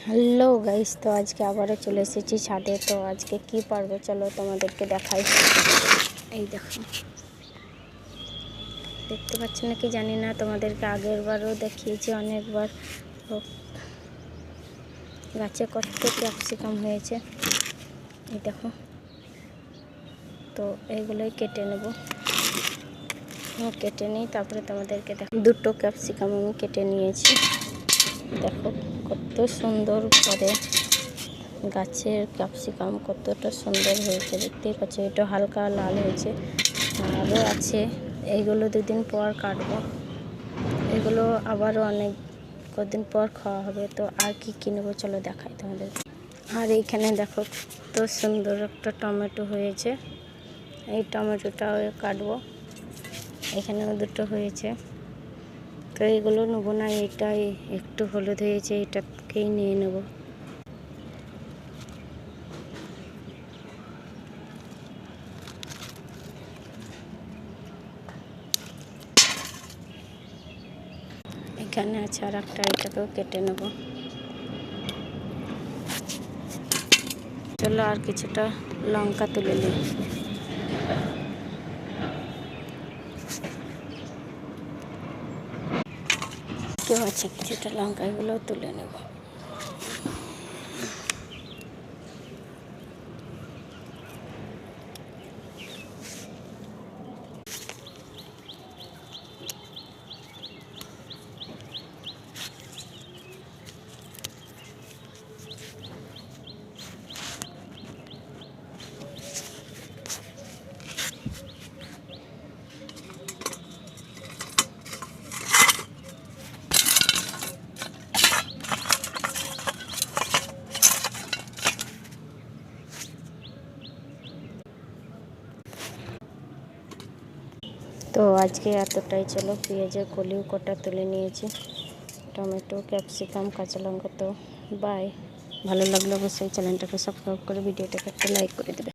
Hello guys, তো আজকে আবারও চলে এসেছি ছাদে। তো আজকে কি পারবো চলো তোমাদেরকে দেখাই। এই দেখো, দেখতে পাচ্ছ নাকি জানি না, তোমাদেরকে আগের বারও দেখিয়েছি অনেকবার। তো গাছে কত ক্যাপসিকাম হয়েছে, এই দেখো। তো এইগুলোই কেটে নেব, কেটে নিই, তারপরে তোমাদেরকে দেখো। দুটো ক্যাপসিকাম আমি কেটে নিয়েছি, দেখো কত সুন্দর করে গাছের ক্যাপসিকাম কতটা সুন্দর হয়েছে, দেখতেই পাচ্ছ। এটা হালকা লাল হয়েছে, আরও আছে। এইগুলো দুদিন পর কাটবো, এগুলো আবারও অনেক কদিন পর খাওয়া হবে। তো আর কি কিনবো চলো দেখাই তোমাদের। আর এইখানে দেখো কত সুন্দর একটা টমেটো হয়েছে, এই টমেটোটাও কাটবো। এখানেও দুটো হয়েছে, তো এইগুলো নেবো না, এটাই একটু হলুদ হয়েছে, এটাকেই নিয়ে নেব। এখানে আছে আর একটা, এটাকেও কেটে নেব। চলো আর কিছুটা লঙ্কা তুলে নিই। কেউ আছে কিছুটা লঙ্কা, এগুলো তুলে নেব। তো আজকে এতটাই, চলো পেঁয়াজের কলিও কটা তুলে নিয়েছি, টমেটো, ক্যাপসিকাম, কাঁচা লঙ্কা। তো বাই, ভালো লাগলে অবশ্যই চ্যানেলটাকে সাবস্ক্রাইব করে ভিডিওটাকে একটা লাইক করে দেবে।